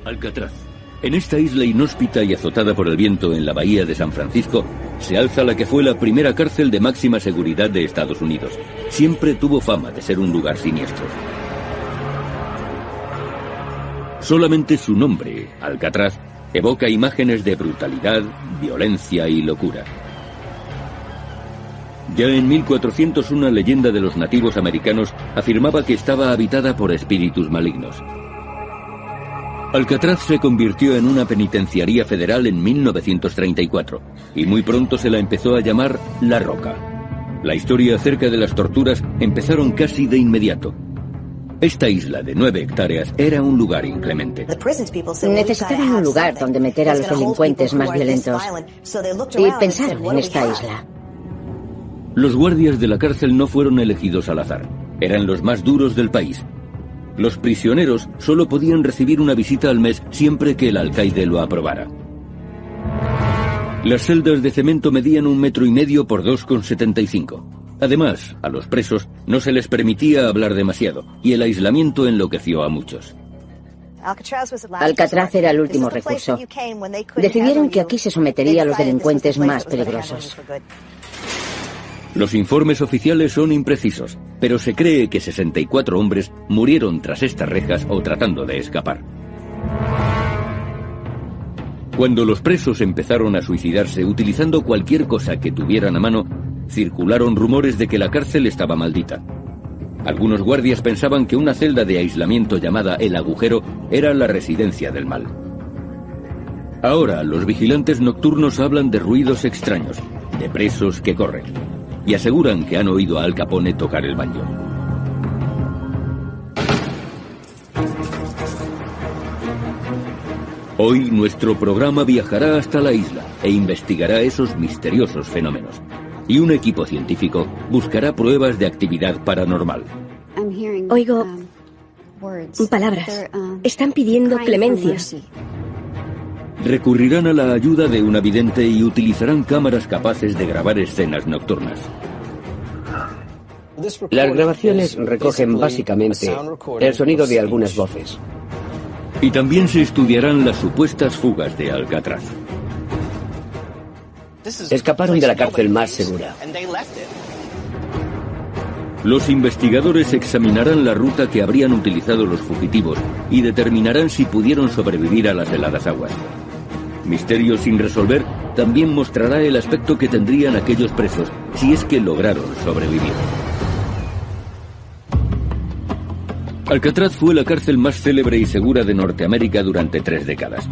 Alcatraz. En esta isla inhóspita y azotada por el viento en la bahía de San Francisco, se alza la que fue la primera cárcel de máxima seguridad de Estados Unidos. Siempre tuvo fama de ser un lugar siniestro. Solamente su nombre, Alcatraz, evoca imágenes de brutalidad, violencia y locura. Ya en 1400 una leyenda de los nativos americanos afirmaba que estaba habitada por espíritus malignos. Alcatraz se convirtió en una penitenciaría federal en 1934 y muy pronto se la empezó a llamar La Roca. La historia acerca de las torturas empezaron casi de inmediato. Esta isla de 9 hectáreas era un lugar inclemente. Necesitaban un lugar donde meter a los delincuentes más violentos y pensaron en esta isla. Los guardias de la cárcel no fueron elegidos al azar. Eran los más duros del país. Los prisioneros solo podían recibir una visita al mes siempre que el alcaide lo aprobara. Las celdas de cemento medían 1,5 metros por 2,75. Además, a los presos no se les permitía hablar demasiado, y el aislamiento enloqueció a muchos. Alcatraz era el último recurso. Decidieron que aquí se sometería a los delincuentes más peligrosos. Los informes oficiales son imprecisos, pero se cree que 64 hombres murieron tras estas rejas o tratando de escapar. Cuando los presos empezaron a suicidarse utilizando cualquier cosa que tuvieran a mano, circularon rumores de que la cárcel estaba maldita. Algunos guardias pensaban que una celda de aislamiento llamada El Agujero era la residencia del mal. Ahora los vigilantes nocturnos hablan de ruidos extraños, de presos que corren, y aseguran que han oído a Al Capone tocar el banjo. Hoy nuestro programa viajará hasta la isla e investigará esos misteriosos fenómenos. Y un equipo científico buscará pruebas de actividad paranormal. Oigo palabras. Están pidiendo clemencia. Recurrirán a la ayuda de una vidente y utilizarán cámaras capaces de grabar escenas nocturnas. Las grabaciones recogen básicamente el sonido de algunas voces. Y también se estudiarán las supuestas fugas de Alcatraz. Escaparon de la cárcel más segura. Los investigadores examinarán la ruta que habrían utilizado los fugitivos y determinarán si pudieron sobrevivir a las heladas aguas. Misterio sin resolver también mostrará el aspecto que tendrían aquellos presos si es que lograron sobrevivir. Alcatraz fue la cárcel más célebre y segura de Norteamérica durante 3 décadas.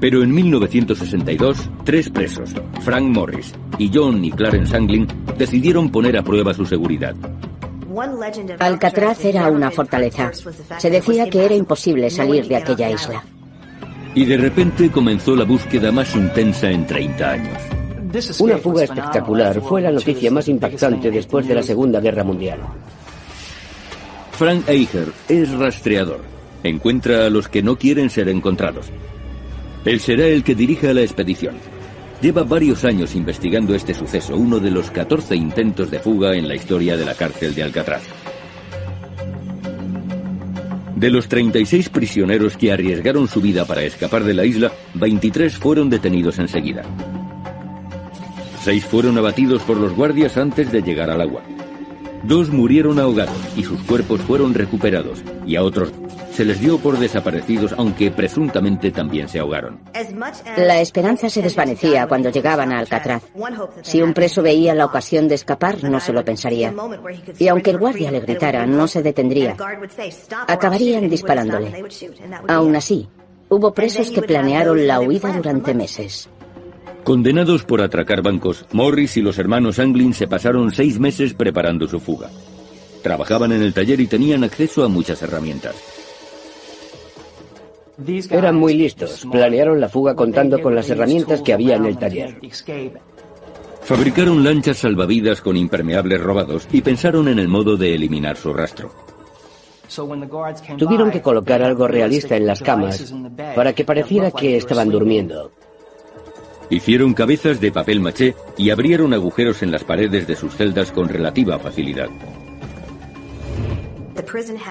Pero en 1962, 3 presos, Frank Morris y John y Clarence Anglin, decidieron poner a prueba su seguridad. Alcatraz era una fortaleza. Se decía que era imposible salir de aquella isla. Y de repente comenzó la búsqueda más intensa en 30 años. Una fuga espectacular fue la noticia más impactante después de la Segunda Guerra Mundial. Frank Eicher es rastreador. Encuentra a los que no quieren ser encontrados. Él será el que dirija la expedición. Lleva varios años investigando este suceso, uno de los 14 intentos de fuga en la historia de la cárcel de Alcatraz. De los 36 prisioneros que arriesgaron su vida para escapar de la isla, 23 fueron detenidos enseguida. 6 fueron abatidos por los guardias antes de llegar al agua. 2 murieron ahogados y sus cuerpos fueron recuperados, y a otros se les dio por desaparecidos, aunque presuntamente también se ahogaron. La esperanza se desvanecía cuando llegaban a Alcatraz. Si un preso veía la ocasión de escapar, no se lo pensaría. Y aunque el guardia le gritara, no se detendría. Acabarían disparándole. Aún así, hubo presos que planearon la huida durante meses. Condenados por atracar bancos, Morris y los hermanos Anglin se pasaron 6 meses preparando su fuga. Trabajaban en el taller y tenían acceso a muchas herramientas. Eran muy listos. Planearon la fuga contando con las herramientas que había en el taller. Fabricaron lanchas salvavidas con impermeables robados y pensaron en el modo de eliminar su rastro. Tuvieron que colocar algo realista en las camas para que pareciera que estaban durmiendo. Hicieron cabezas de papel maché y abrieron agujeros en las paredes de sus celdas con relativa facilidad.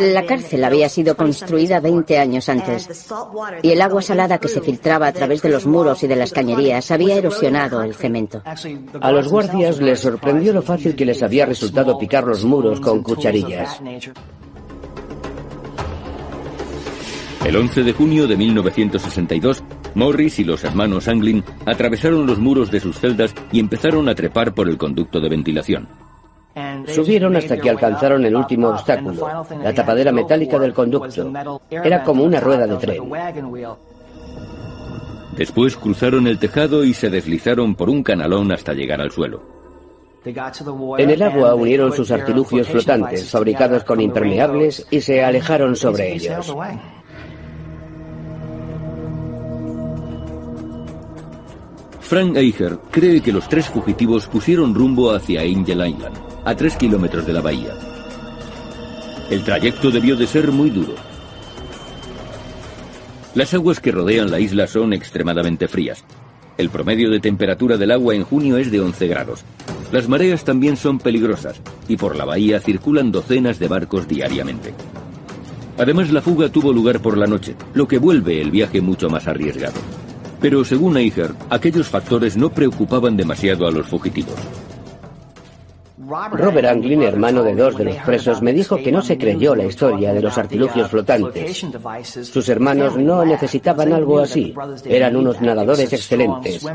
La cárcel había sido construida 20 años antes y el agua salada que se filtraba a través de los muros y de las cañerías había erosionado el cemento. A los guardias les sorprendió lo fácil que les había resultado picar los muros con cucharillas. El 11 de junio de 1962, Morris y los hermanos Anglin atravesaron los muros de sus celdas y empezaron a trepar por el conducto de ventilación. Subieron hasta que alcanzaron el último obstáculo, la tapadera metálica del conducto. Era como una rueda de tren. Después cruzaron el tejado y se deslizaron por un canalón hasta llegar al suelo. En el agua unieron sus artilugios flotantes, fabricados con impermeables, y se alejaron sobre ellos. Frank Eicher cree que los tres fugitivos pusieron rumbo hacia Angel Island, a 3 kilómetros de la bahía. El trayecto debió de ser muy duro. Las aguas que rodean la isla son extremadamente frías. El promedio de temperatura del agua en junio es de 11 grados. Las mareas también son peligrosas y por la bahía circulan docenas de barcos diariamente. Además, la fuga tuvo lugar por la noche, lo que vuelve el viaje mucho más arriesgado. Pero según Eicher, aquellos factores no preocupaban demasiado a los fugitivos. Robert Anglin, hermano de 2 de los presos, me dijo que no se creyó la historia de los artilugios flotantes. Sus hermanos no necesitaban algo así. Eran unos nadadores excelentes.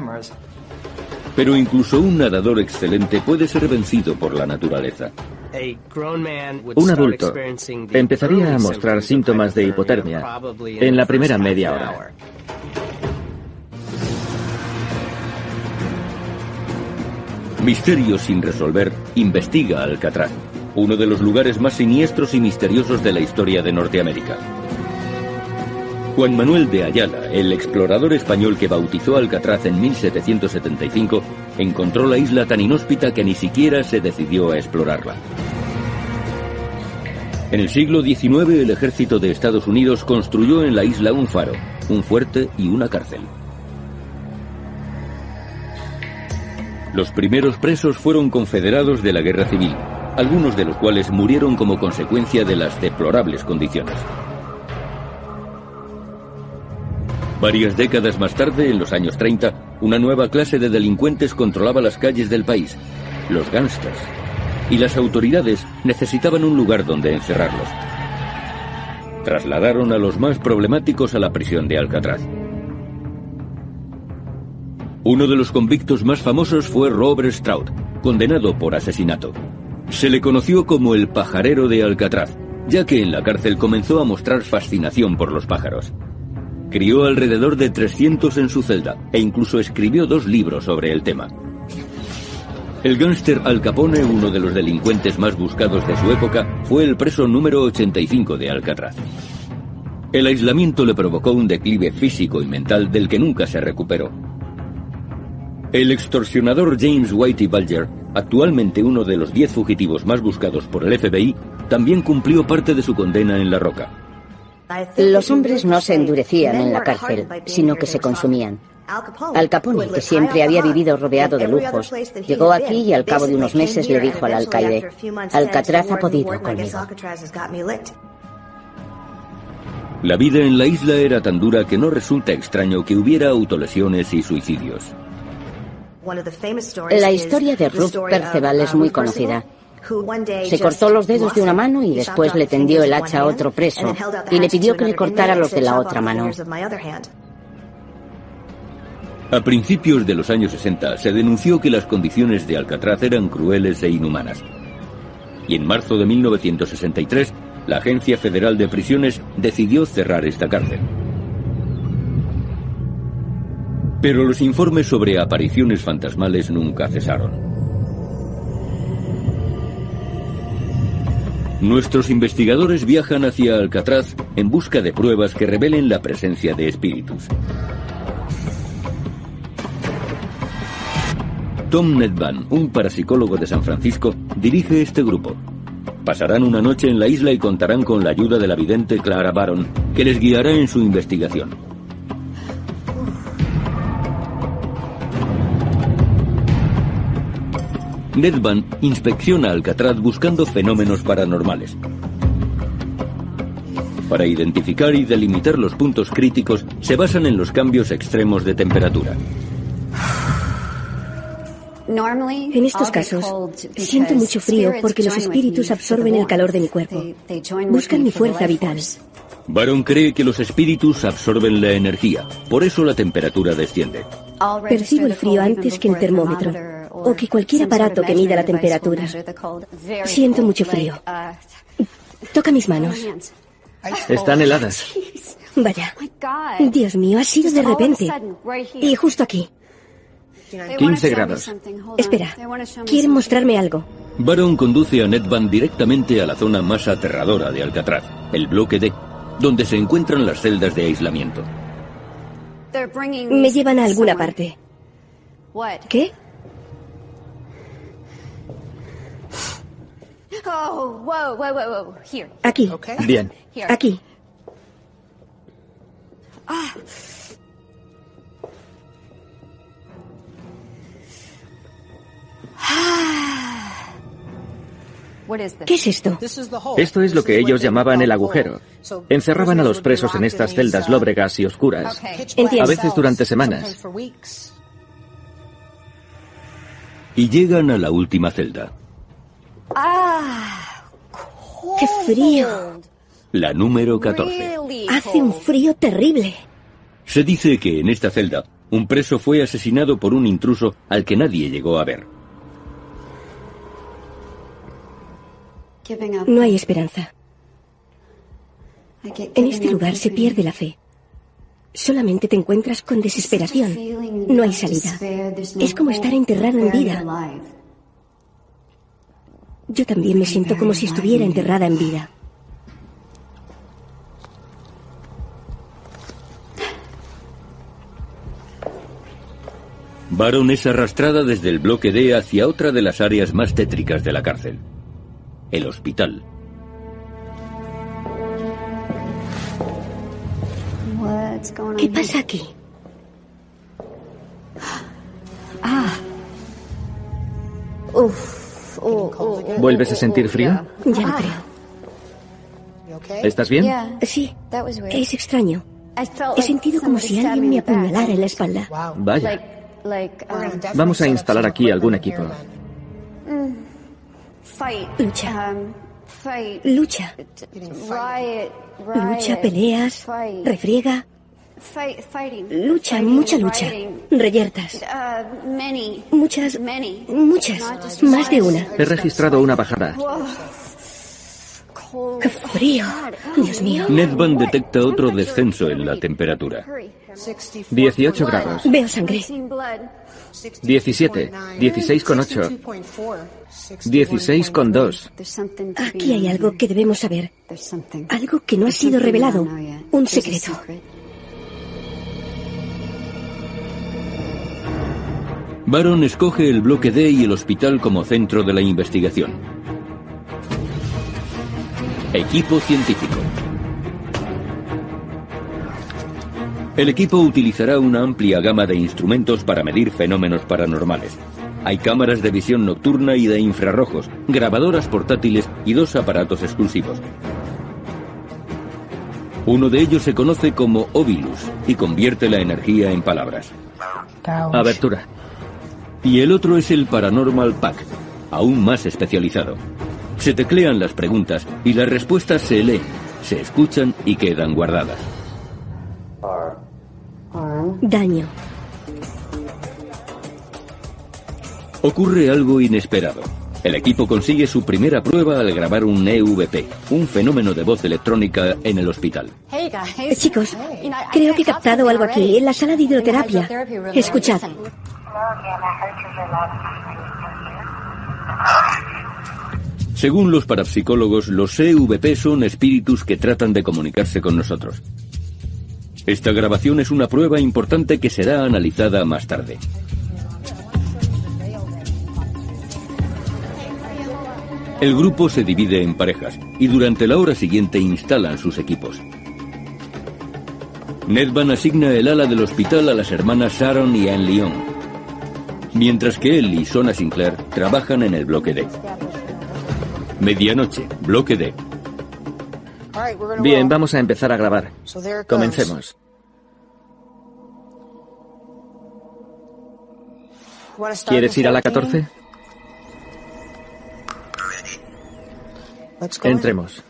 Pero incluso un nadador excelente puede ser vencido por la naturaleza. Un adulto empezaría a mostrar síntomas de hipotermia en la primera media hora. Misterio sin resolver, investiga Alcatraz, uno de los lugares más siniestros y misteriosos de la historia de Norteamérica. Juan Manuel de Ayala, el explorador español que bautizó Alcatraz en 1775, encontró la isla tan inhóspita que ni siquiera se decidió a explorarla. En el siglo XIX, el ejército de Estados Unidos construyó en la isla un faro, un fuerte y una cárcel. Los primeros presos fueron confederados de la Guerra Civil, algunos de los cuales murieron como consecuencia de las deplorables condiciones. Varias décadas más tarde, en los años 30, una nueva clase de delincuentes controlaba las calles del país, los gángsters, y las autoridades necesitaban un lugar donde encerrarlos. Trasladaron a los más problemáticos a la prisión de Alcatraz. Uno de los convictos más famosos fue Robert Stroud, condenado por asesinato. Se le conoció como el pajarero de Alcatraz, ya que en la cárcel comenzó a mostrar fascinación por los pájaros. Crió alrededor de 300 en su celda e incluso escribió 2 libros sobre el tema. El gángster Al Capone, uno de los delincuentes más buscados de su época, fue el preso número 85 de Alcatraz. El aislamiento le provocó un declive físico y mental del que nunca se recuperó. El extorsionador James Whitey Bulger, actualmente uno de los 10 fugitivos más buscados por el FBI, también cumplió parte de su condena en La Roca. Los hombres no se endurecían en la cárcel, sino que se consumían. Al Capone, que siempre había vivido rodeado de lujos, llegó aquí y al cabo de unos meses le dijo al alcaide: Alcatraz ha podido conmigo. La vida en la isla era tan dura que no resulta extraño que hubiera autolesiones y suicidios. La historia de Ruth Perceval es muy conocida. Se cortó los dedos de una mano y después le tendió el hacha a otro preso y le pidió que le cortara los de la otra mano. A principios de los años 60 se denunció que las condiciones de Alcatraz eran crueles e inhumanas. Y en marzo de 1963, la Agencia Federal de Prisiones decidió cerrar esta cárcel. Pero los informes sobre apariciones fantasmales nunca cesaron. Nuestros investigadores viajan hacia Alcatraz en busca de pruebas que revelen la presencia de espíritus. Tom Nedban, un parapsicólogo de San Francisco, dirige este grupo. Pasarán una noche en la isla y contarán con la ayuda de la vidente Clara Baron, que les guiará en su investigación. Nedban inspecciona Alcatraz buscando fenómenos paranormales. Para identificar y delimitar los puntos críticos, se basan en los cambios extremos de temperatura. En estos casos, siento mucho frío porque los espíritus absorben el calor de mi cuerpo. Buscan mi fuerza vital. Baron cree que los espíritus absorben la energía, por eso la temperatura desciende. Percibo el frío antes que el termómetro, o que cualquier aparato que mida la temperatura. Siento mucho frío. Toca mis manos. Están heladas. Vaya. Dios mío, ha sido de repente. Y justo aquí. 15 grados. Espera, quieren mostrarme algo. Baron conduce a Ned Van directamente a la zona más aterradora de Alcatraz, el bloque D, donde se encuentran las celdas de aislamiento. Me llevan a alguna parte. ¿Qué? Aquí. Bien. Aquí. ¿Qué es esto? Esto es lo que ellos llamaban el agujero. Encerraban a los presos en estas celdas lóbregas y oscuras, a veces durante semanas. Y llegan a la última celda. ¡Qué frío! La número 14. Hace un frío terrible. Se dice que en esta celda, un preso fue asesinado por un intruso al que nadie llegó a ver. No hay esperanza. En este lugar se pierde la fe. Solamente te encuentras con desesperación. No hay salida. Es como estar enterrado en vida. Yo también me siento como si estuviera enterrada en vida. Baron es arrastrada desde el bloque D hacia otra de las áreas más tétricas de la cárcel. El hospital. ¿Qué pasa aquí? ¿Vuelves a sentir frío? Ya lo creo. ¿Estás bien? Sí, es extraño. He sentido como si alguien me apuñalara en la espalda. Vaya. Vamos a instalar aquí algún equipo. Lucha. Lucha. Lucha, peleas, refriega. Lucha, mucha lucha. Reyertas. Muchas, más de una. He registrado una bajada. ¡Qué frío! Dios mío. Ned Van detecta otro descenso en la temperatura. 18 grados. Veo sangre. 17, 16,8, 16,2. Aquí hay algo que debemos saber. Algo que no ha sido revelado. Un secreto. Baron escoge el bloque D y el hospital como centro de la investigación. Equipo científico. El equipo utilizará una amplia gama de instrumentos para medir fenómenos paranormales. Hay cámaras de visión nocturna y de infrarrojos, grabadoras portátiles y 2 aparatos exclusivos. Uno de ellos se conoce como Ovilus y convierte la energía en palabras. Abertura. Y el otro es el Paranormal Pack, aún más especializado. Se teclean las preguntas y las respuestas se leen, se escuchan y quedan guardadas. Daño. Ocurre algo inesperado. El equipo consigue su primera prueba al grabar un EVP, un fenómeno de voz electrónica en el hospital. Chicos, creo que he captado algo aquí, en la sala de hidroterapia. Escuchad. Según los parapsicólogos, los EVP son espíritus que tratan de comunicarse con nosotros. Esta grabación es una prueba importante que será analizada más tarde. El grupo se divide en parejas y durante la hora siguiente instalan sus equipos. Ned Van asigna el ala del hospital a las hermanas Sharon y Anne Lyon, mientras que él y Sona Sinclair trabajan en el bloque D. Medianoche, bloque D. Bien, vamos a empezar a grabar. Comencemos. ¿Quieres ir a la 14? Entremos.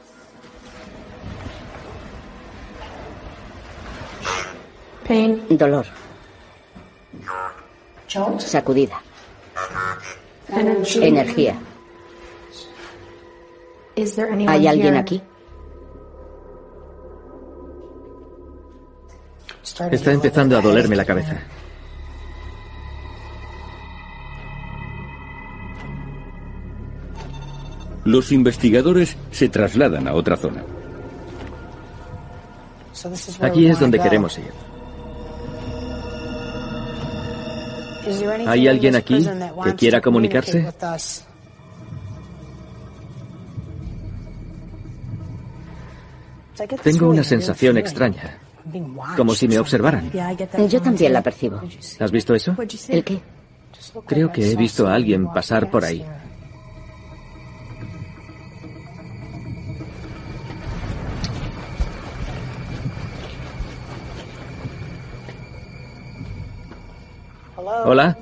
Dolor. Sacudida. Energía. ¿Hay alguien aquí? Está empezando a dolerme la cabeza. Los investigadores se trasladan a otra zona. Aquí es donde queremos ir. ¿Hay alguien aquí que quiera comunicarse? Tengo una sensación extraña, como si me observaran. Yo también la percibo. ¿Has visto eso? ¿El qué? Creo que he visto a alguien pasar por ahí. Hola.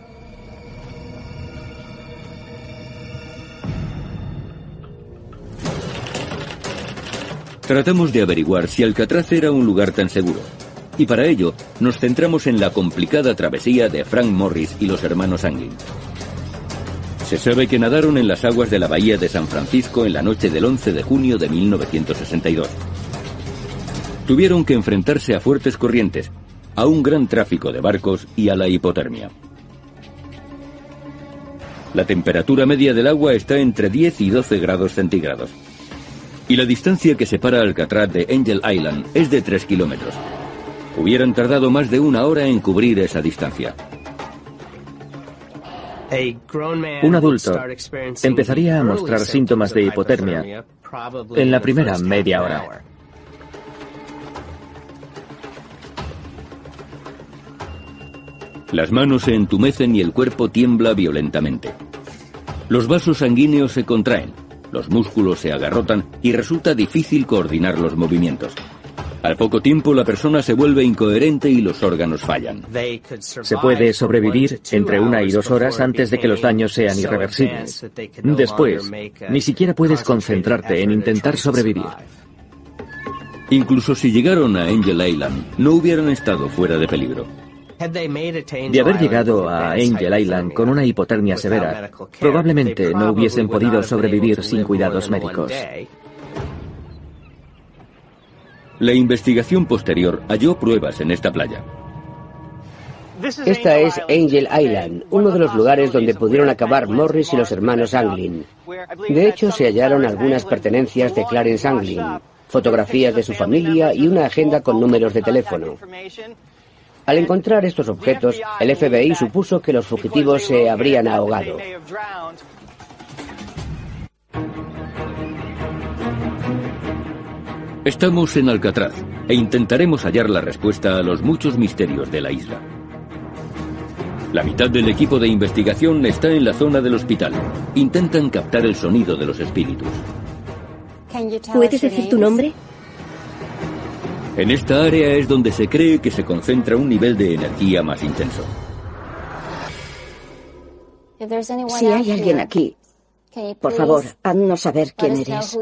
Tratamos de averiguar si Alcatraz era un lugar tan seguro. Y para ello, nos centramos en la complicada travesía de Frank Morris y los hermanos Anglin. Se sabe que nadaron en las aguas de la bahía de San Francisco en la noche del 11 de junio de 1962. Tuvieron que enfrentarse a fuertes corrientes, a un gran tráfico de barcos y a la hipotermia. La temperatura media del agua está entre 10 y 12 grados centígrados. Y la distancia que separa Alcatraz de Angel Island es de 3 kilómetros. Hubieran tardado más de una hora en cubrir esa distancia. Un adulto empezaría a mostrar síntomas de hipotermia en la primera media hora. Las manos se entumecen y el cuerpo tiembla violentamente. Los vasos sanguíneos se contraen, los músculos se agarrotan y resulta difícil coordinar los movimientos. Al poco tiempo la persona se vuelve incoherente y los órganos fallan. Se puede sobrevivir entre 1 y 2 horas antes de que los daños sean irreversibles. Después, ni siquiera puedes concentrarte en intentar sobrevivir. Incluso si llegaron a Angel Island, no hubieran estado fuera de peligro. De haber llegado a Angel Island con una hipotermia severa, probablemente no hubiesen podido sobrevivir sin cuidados médicos. La investigación posterior halló pruebas en esta playa. Esta es Angel Island, uno de los lugares donde pudieron acabar Morris y los hermanos Anglin. De hecho, se hallaron algunas pertenencias de Clarence Anglin, fotografías de su familia y una agenda con números de teléfono. Al encontrar estos objetos, el FBI supuso que los fugitivos se habrían ahogado. Estamos en Alcatraz e intentaremos hallar la respuesta a los muchos misterios de la isla. La mitad del equipo de investigación está en la zona del hospital. Intentan captar el sonido de los espíritus. ¿Puedes decir tu nombre? En esta área es donde se cree que se concentra un nivel de energía más intenso. Si hay alguien aquí, por favor, haznos saber quién eres.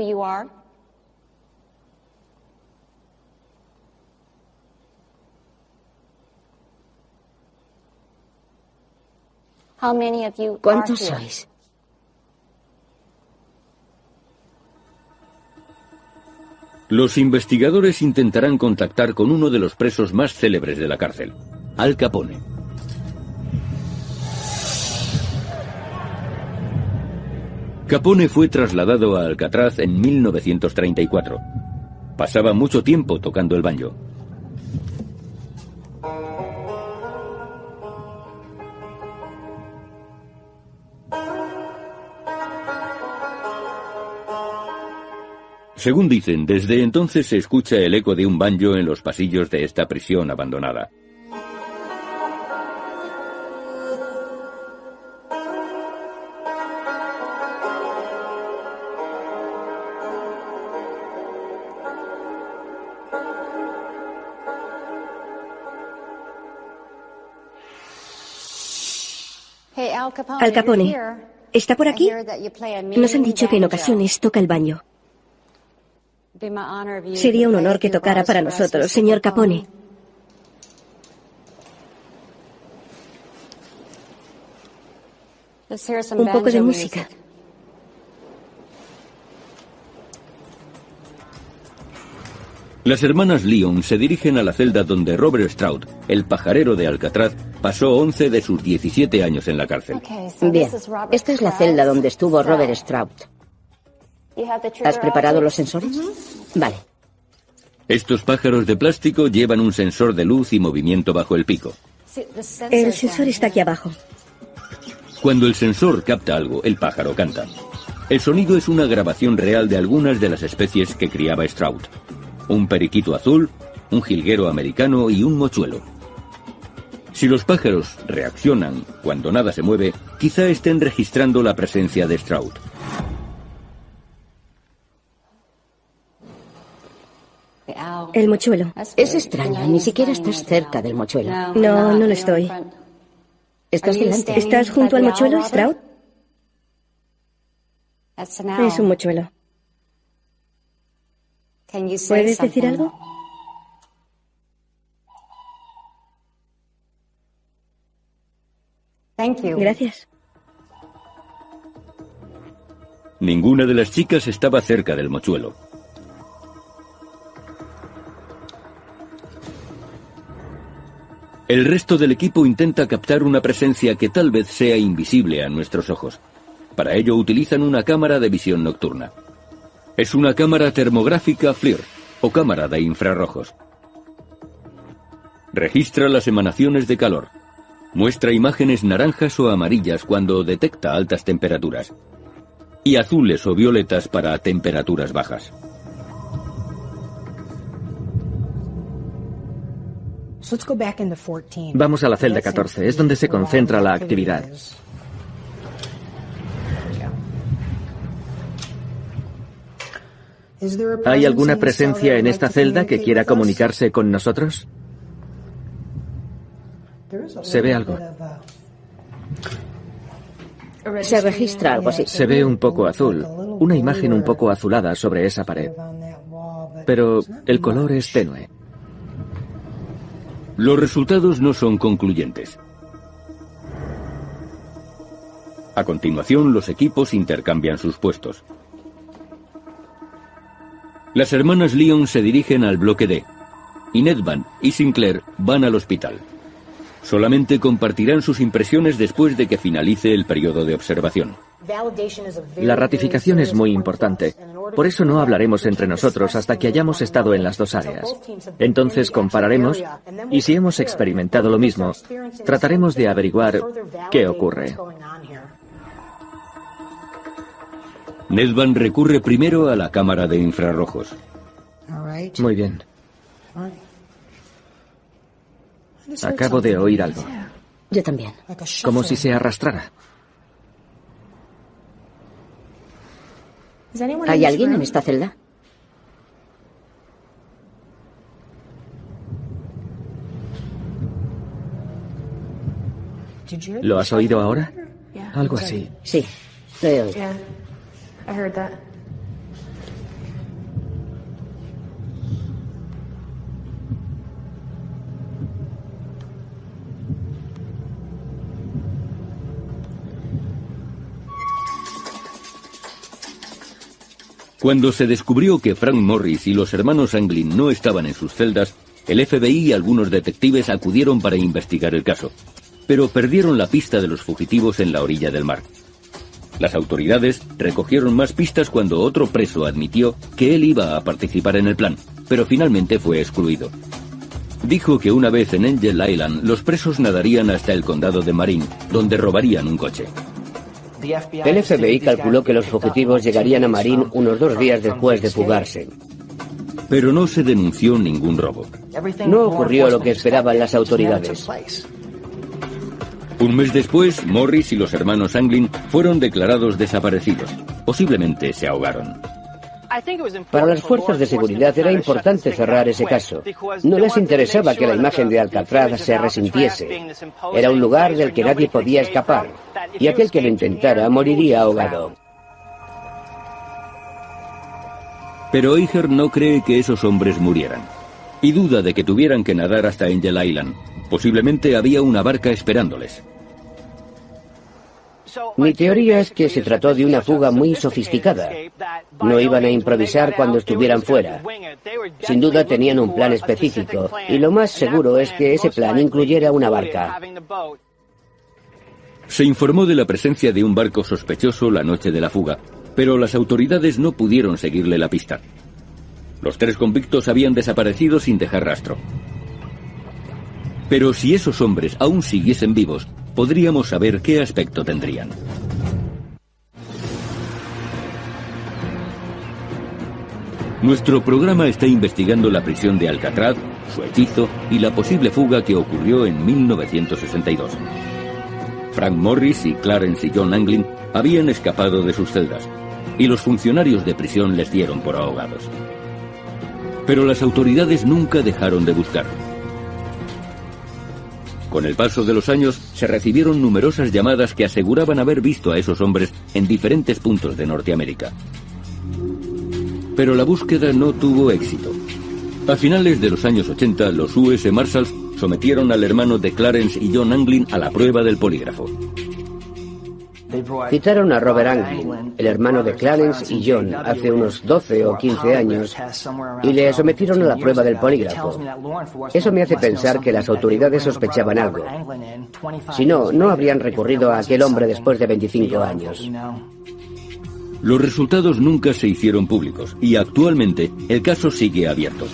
¿Cuántos sois? Los investigadores intentarán contactar con uno de los presos más célebres de la cárcel, Al Capone. Capone fue trasladado a Alcatraz en 1934. Pasaba mucho tiempo tocando el banjo. Según dicen, desde entonces se escucha el eco de un banjo en los pasillos de esta prisión abandonada. Al Capone. ¿Está por aquí? Nos han dicho que en ocasiones toca el baño. Sería un honor que tocara para nosotros, señor Capone. Un poco de música. Las hermanas Lyon se dirigen a la celda donde Robert Stroud, el pajarero de Alcatraz, pasó 11 de sus 17 años en la cárcel. Bien, esta es la celda donde estuvo Robert Stroud. ¿Has preparado los sensores? Vale. Estos pájaros de plástico llevan un sensor de luz y movimiento bajo el pico. El sensor está aquí abajo. Cuando el sensor capta algo, el pájaro canta. El sonido es una grabación real de algunas de las especies que criaba Stroud. Un periquito azul, un jilguero americano y un mochuelo. Si los pájaros reaccionan cuando nada se mueve, quizá estén registrando la presencia de Stroud. El mochuelo. Es extraño, ni siquiera estás cerca del mochuelo. No, no lo estoy. Estás delante. ¿Estás junto al mochuelo, Stroud? Es un mochuelo. ¿Puedes decir algo? Gracias. Ninguna de las chicas estaba cerca del mochuelo. El resto del equipo intenta captar una presencia que tal vez sea invisible a nuestros ojos. Para ello utilizan una cámara de visión nocturna. Es una cámara termográfica FLIR, o cámara de infrarrojos. Registra las emanaciones de calor. Muestra imágenes naranjas o amarillas cuando detecta altas temperaturas. Y azules o violetas para temperaturas bajas. Vamos a la celda 14, es donde se concentra la actividad. ¿Hay alguna presencia en esta celda que quiera comunicarse con nosotros? Se ve algo. Se registra algo así. Se ve un poco azul, una imagen un poco azulada sobre esa pared. Pero el color es tenue. Los resultados no son concluyentes. A continuación, los equipos intercambian sus puestos. Las hermanas Lyon se dirigen al bloque D, y Nedvan y Sinclair van al hospital. Solamente compartirán sus impresiones después de que finalice el periodo de observación. La ratificación es muy importante. Por eso no hablaremos entre nosotros hasta que hayamos estado en las dos áreas. Entonces compararemos y si hemos experimentado lo mismo, trataremos de averiguar qué ocurre. Nedvan recurre primero a la cámara de infrarrojos. Muy bien. Acabo de oír algo. Yo también. Como si se arrastrara. ¿Hay alguien en esta celda? ¿Lo has oído ahora? Algo así. Sí, lo he oído. Cuando se descubrió que Frank Morris y los hermanos Anglin no estaban en sus celdas, el FBI y algunos detectives acudieron para investigar el caso, pero perdieron la pista de los fugitivos en la orilla del mar. Las autoridades recogieron más pistas cuando otro preso admitió que él iba a participar en el plan, pero finalmente fue excluido. Dijo que una vez en Angel Island, los presos nadarían hasta el condado de Marin, donde robarían un coche. El FBI calculó que los fugitivos llegarían a Marin unos 2 días después de fugarse. Pero no se denunció ningún robo. No ocurrió lo que esperaban las autoridades. Un mes después, Morris y los hermanos Anglin fueron declarados desaparecidos. Posiblemente se ahogaron. Para las fuerzas de seguridad era importante cerrar ese caso. No les interesaba que la imagen de Alcatraz se resintiese. Era un lugar del que nadie podía escapar. y aquel que lo intentara moriría ahogado. Pero Eicher no cree que esos hombres murieran, y duda de que tuvieran que nadar hasta Angel Island. Posiblemente había una barca esperándoles. Mi teoría es que se trató de una fuga muy sofisticada. No iban a improvisar cuando estuvieran fuera. Sin duda tenían un plan específico, y lo más seguro es que ese plan incluyera una barca. Se informó de la presencia de un barco sospechoso la noche de la fuga, pero las autoridades no pudieron seguirle la pista. Los 3 convictos habían desaparecido sin dejar rastro. Pero si esos hombres aún siguiesen vivos, podríamos saber qué aspecto tendrían. Nuestro programa está investigando la prisión de Alcatraz, su hechizo y la posible fuga que ocurrió en 1962. Frank Morris y Clarence y John Anglin habían escapado de sus celdas, y los funcionarios de prisión les dieron por ahogados. Pero las autoridades nunca dejaron de buscar. Con el paso de los años, se recibieron numerosas llamadas que aseguraban haber visto a esos hombres en diferentes puntos de Norteamérica. Pero la búsqueda no tuvo éxito. A finales de los años 80, los US Marshals sometieron al hermano de Clarence y John Anglin a la prueba del polígrafo. Citaron a Robert Anglin, el hermano de Clarence y John, hace unos 12 o 15 años, y le sometieron a la prueba del polígrafo. Eso me hace pensar que las autoridades sospechaban algo. Si no, no habrían recurrido a aquel hombre después de 25 años. Los resultados nunca se hicieron públicos, y actualmente el caso sigue abierto.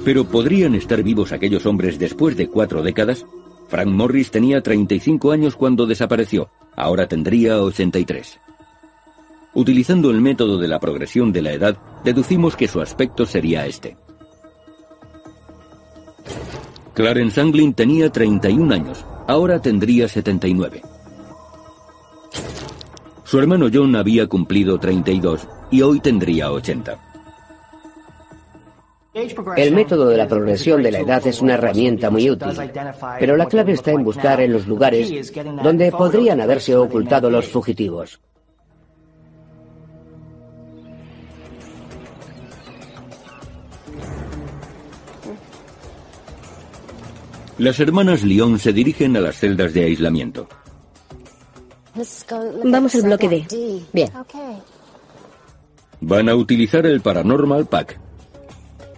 Pero ¿podrían estar vivos aquellos hombres después de 4 décadas? Frank Morris tenía 35 años cuando desapareció. Ahora tendría 83. Utilizando el método de la progresión de la edad, deducimos que su aspecto sería este. Clarence Anglin tenía 31 años. Ahora tendría 79. Su hermano John había cumplido 32 y hoy tendría 80. El método de la progresión de la edad es una herramienta muy útil, pero la clave está en buscar en los lugares donde podrían haberse ocultado los fugitivos. Las hermanas Lyon se dirigen a las celdas de aislamiento. Vamos al bloque D. Bien. Van a utilizar el Paranormal Pack.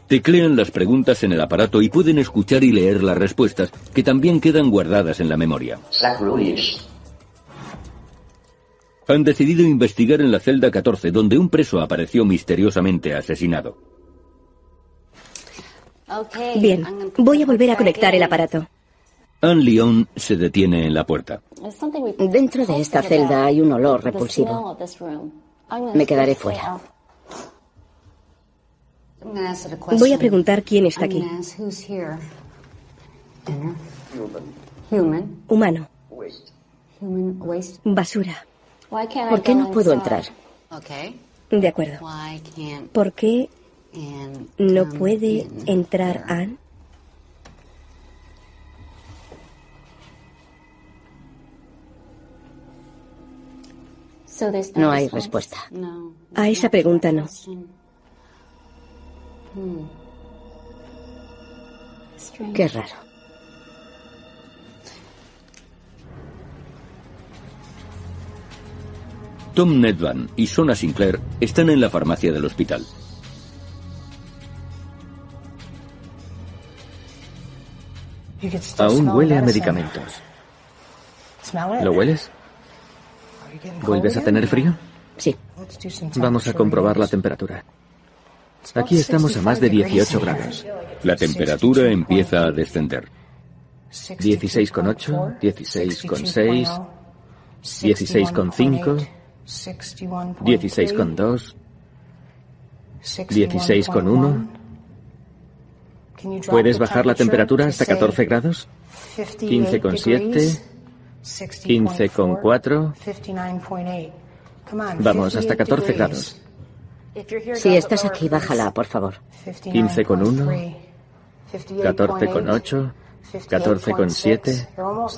Teclean las preguntas en el aparato y pueden escuchar y leer las respuestas, que también quedan guardadas en la memoria. Han decidido investigar en la celda 14, donde un preso apareció misteriosamente asesinado. Bien, voy a volver a conectar el aparato. Anne Lyon se detiene en la puerta. Dentro de esta celda hay un olor repulsivo. Me quedaré fuera. Voy a preguntar quién está aquí. Humano. Basura. ¿Por qué no puedo entrar? De acuerdo. ¿Por qué no puede entrar Anne? No hay respuesta. A esa pregunta no. Qué raro. Tom Nedvan y Sona Sinclair están en la farmacia del hospital. Aún huele a medicamentos. ¿Lo hueles? ¿Vuelves a tener frío? Sí. Vamos a comprobar la temperatura. Aquí estamos a más de 18 grados. La temperatura empieza a descender. 16,8, 16,6, 16,5, 16,2, 16,1. ¿Puedes bajar la temperatura hasta 14 grados? 15,7, 15,4. Vamos, hasta 14 grados. Si estás aquí, bájala, por favor. 15,1, 14,8, 14,7.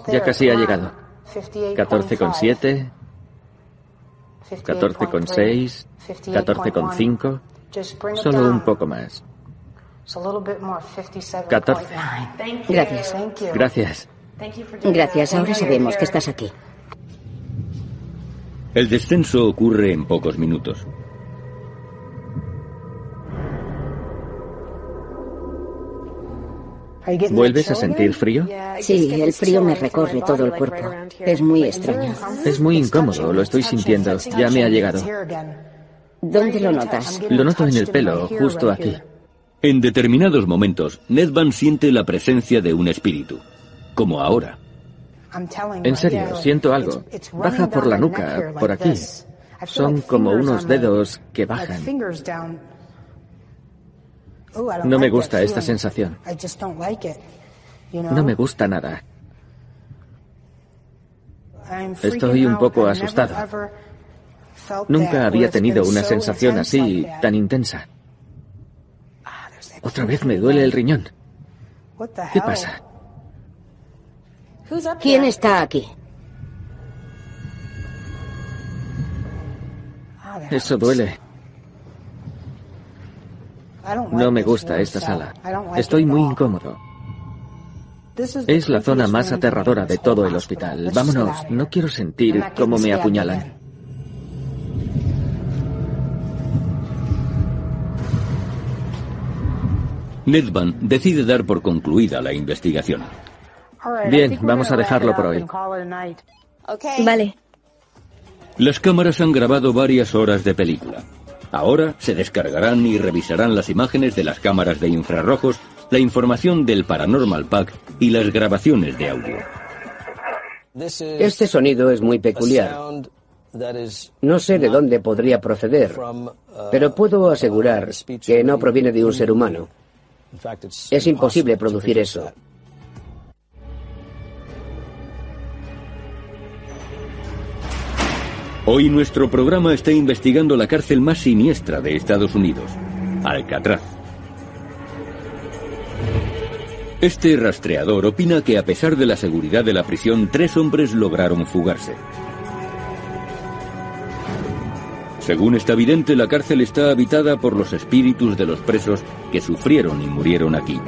Ya casi ha llegado. 14,7, 14,6, 14,5, solo un poco más. 14. Gracias. Gracias. Gracias, ahora sabemos que estás aquí. El descenso ocurre en pocos minutos. ¿Vuelves a sentir frío? Sí, el frío me recorre todo el cuerpo. Es muy extraño. Es muy incómodo, lo estoy sintiendo. Ya me ha llegado. ¿Dónde lo notas? Lo noto en el pelo, justo aquí. En determinados momentos, Nedvan siente la presencia de un espíritu, como ahora. En serio, siento algo. Baja por la nuca, por aquí. Son como unos dedos que bajan. No me gusta esta sensación. No me gusta nada. Estoy un poco asustado. Nunca había tenido una sensación así, tan intensa. Otra vez me duele el riñón. ¿Qué pasa? ¿Quién está aquí? Eso duele. No me gusta esta sala. Estoy muy incómodo. Es la zona más aterradora de todo el hospital. Vámonos, no quiero sentir cómo me apuñalan. Nedvan decide dar por concluida la investigación. Bien, vamos a dejarlo por hoy. Vale. Las cámaras han grabado varias horas de película. Ahora se descargarán y revisarán las imágenes de las cámaras de infrarrojos, la información del Paranormal Pack y las grabaciones de audio. Este sonido es muy peculiar. No sé de dónde podría proceder, pero puedo asegurar que no proviene de un ser humano. Es imposible producir eso. Hoy nuestro programa está investigando la cárcel más siniestra de Estados Unidos, Alcatraz. Este rastreador opina que a pesar de la seguridad de la prisión, 3 hombres lograron fugarse. Según está evidente, la cárcel está habitada por los espíritus de los presos que sufrieron y murieron aquí.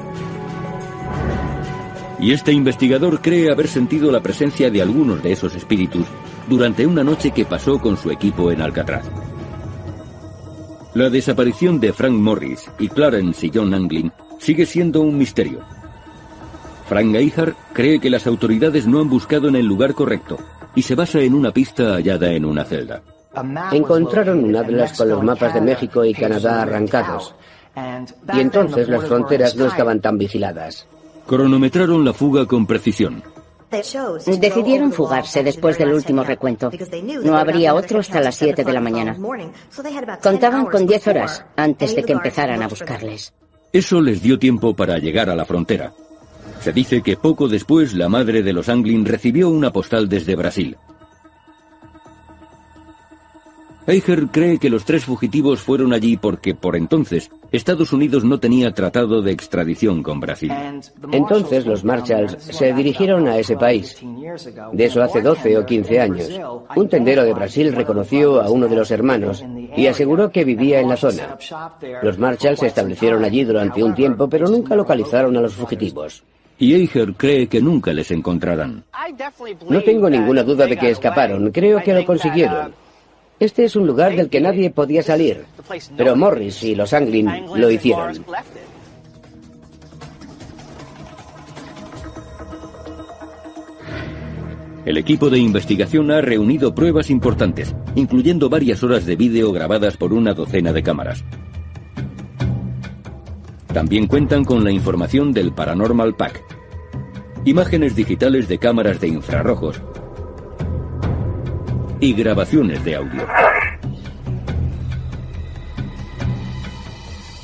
Y este investigador cree haber sentido la presencia de algunos de esos espíritus durante una noche que pasó con su equipo en Alcatraz. La desaparición de Frank Morris y Clarence y John Anglin sigue siendo un misterio. Frank Geiger cree que las autoridades no han buscado en el lugar correcto y se basa en una pista hallada en una celda. Encontraron un atlas con los mapas de México y Canadá arrancados. Y entonces las fronteras no estaban tan vigiladas. Cronometraron la fuga con precisión. Decidieron fugarse después del último recuento. No habría otro hasta las 7 de la mañana. Contaban con 10 horas antes de que empezaran a buscarles. Eso les dio tiempo para llegar a la frontera. Se dice que poco después la madre de los Anglin recibió una postal desde Brasil. Geiger cree que los 3 fugitivos fueron allí porque, por entonces, Estados Unidos no tenía tratado de extradición con Brasil. Entonces los Marshalls se dirigieron a ese país. De eso hace 12 o 15 años. Un tendero de Brasil reconoció a uno de los hermanos y aseguró que vivía en la zona. Los Marshalls se establecieron allí durante un tiempo, pero nunca localizaron a los fugitivos. Y Geiger cree que nunca les encontrarán. No tengo ninguna duda de que escaparon. Creo que lo consiguieron. Este es un lugar del que nadie podía salir, pero Morris y los Anglin lo hicieron. El equipo de investigación ha reunido pruebas importantes, incluyendo varias horas de vídeo grabadas por una docena de cámaras. También cuentan con la información del Paranormal Pack, imágenes digitales de cámaras de infrarrojos y grabaciones de audio.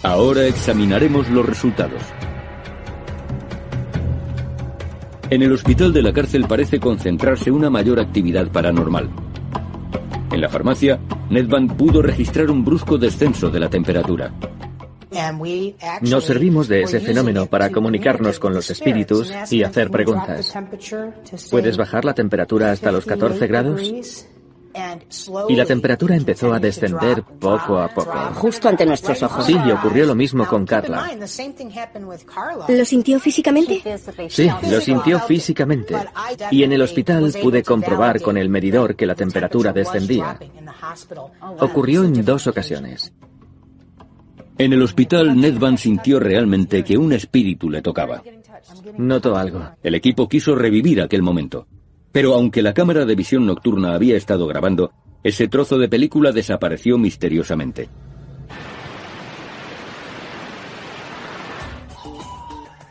Ahora examinaremos los resultados. En el hospital de la cárcel parece concentrarse una mayor actividad paranormal. En la farmacia, Nedvan pudo registrar un brusco descenso de la temperatura. Nos servimos de ese fenómeno para comunicarnos con los espíritus y hacer preguntas. ¿Puedes bajar la temperatura hasta los 14 grados? Y la temperatura empezó a descender poco a poco. Justo ante nuestros ojos. Sí, y ocurrió lo mismo con Carla. ¿Lo sintió físicamente? Sí, lo sintió físicamente. Y en el hospital pude comprobar con el medidor que la temperatura descendía. Ocurrió en 2 ocasiones. En el hospital, Nedvan sintió realmente que un espíritu le tocaba. Notó algo. El equipo quiso revivir aquel momento. Pero aunque la cámara de visión nocturna había estado grabando, ese trozo de película desapareció misteriosamente.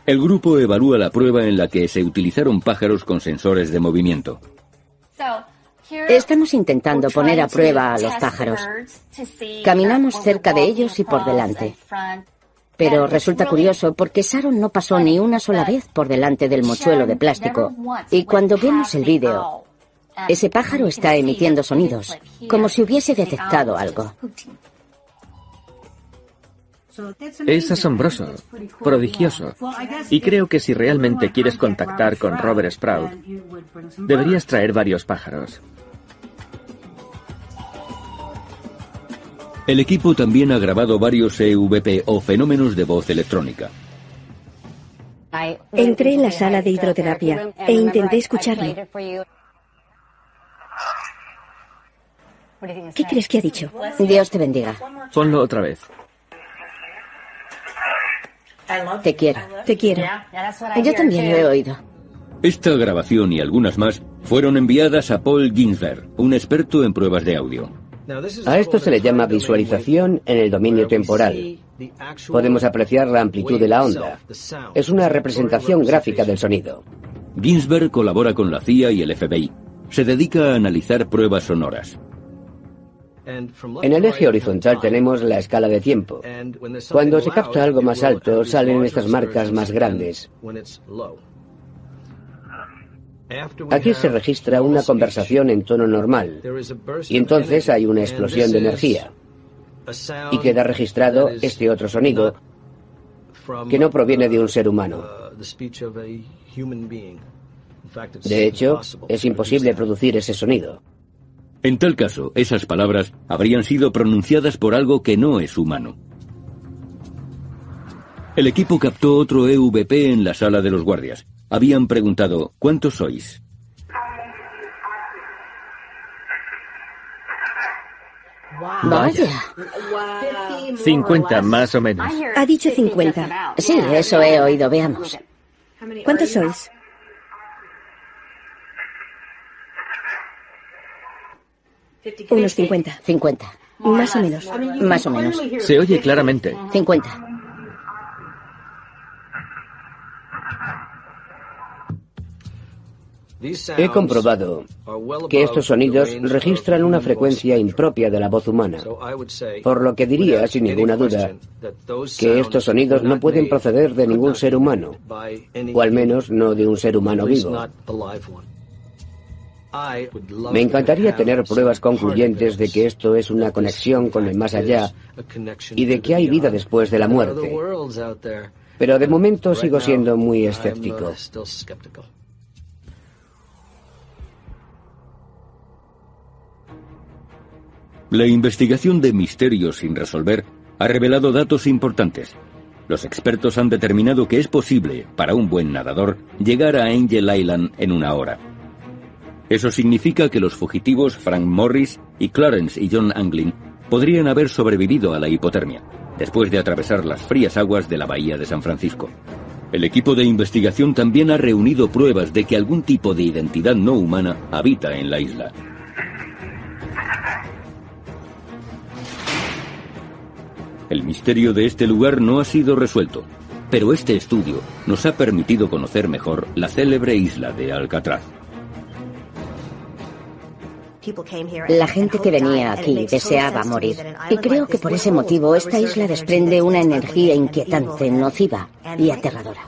El grupo evalúa la prueba en la que se utilizaron pájaros con sensores de movimiento. Estamos intentando poner a prueba a los pájaros. Caminamos cerca de ellos y por delante. Pero resulta curioso porque Sharon no pasó ni una sola vez por delante del mochuelo de plástico. Y cuando vemos el vídeo, ese pájaro está emitiendo sonidos, como si hubiese detectado algo. Es asombroso, prodigioso. Y creo que si realmente quieres contactar con Robert Sprout, deberías traer varios pájaros. El equipo también ha grabado varios EVP o fenómenos de voz electrónica. Entré en la sala de hidroterapia e intenté escucharlo. ¿Qué crees que ha dicho? Dios te bendiga. Ponlo otra vez. Te quiero. Te quiero. Yo también lo he oído. Esta grabación y algunas más fueron enviadas a Paul Ginsberg, un experto en pruebas de audio. A esto se le llama visualización en el dominio temporal. Podemos apreciar la amplitud de la onda. Es una representación gráfica del sonido. Ginsberg colabora con la CIA y el FBI. Se dedica a analizar pruebas sonoras. En el eje horizontal tenemos la escala de tiempo. Cuando se capta algo más alto, salen estas marcas más grandes. Aquí se registra una conversación en tono normal, y entonces hay una explosión de energía, y queda registrado este otro sonido, que no proviene de un ser humano. De hecho, es imposible producir ese sonido. En tal caso, esas palabras habrían sido pronunciadas por algo que no es humano. El equipo captó otro EVP en la sala de los guardias. Habían preguntado, ¿cuántos sois? Vaya. 50 más o menos. Ha dicho 50. Sí, eso he oído. Veamos. ¿Cuántos sois? Unos 50. 50. Más o menos. Más o menos. Se oye claramente. 50. He comprobado que estos sonidos registran una frecuencia impropia de la voz humana, por lo que diría, sin ninguna duda, que estos sonidos no pueden proceder de ningún ser humano, o al menos no de un ser humano vivo. Me encantaría tener pruebas concluyentes de que esto es una conexión con el más allá y de que hay vida después de la muerte, pero de momento sigo siendo muy escéptico. La investigación de misterios sin resolver ha revelado datos importantes. Los expertos han determinado que es posible, para un buen nadador, llegar a Angel Island en 1 hora. Eso significa que los fugitivos Frank Morris y Clarence y John Anglin podrían haber sobrevivido a la hipotermia, después de atravesar las frías aguas de la bahía de San Francisco. El equipo de investigación también ha reunido pruebas de que algún tipo de identidad no humana habita en la isla. El misterio de este lugar no ha sido resuelto, pero este estudio nos ha permitido conocer mejor la célebre isla de Alcatraz. La gente que venía aquí deseaba morir. Y creo que por ese motivo esta isla desprende una energía inquietante, nociva y aterradora.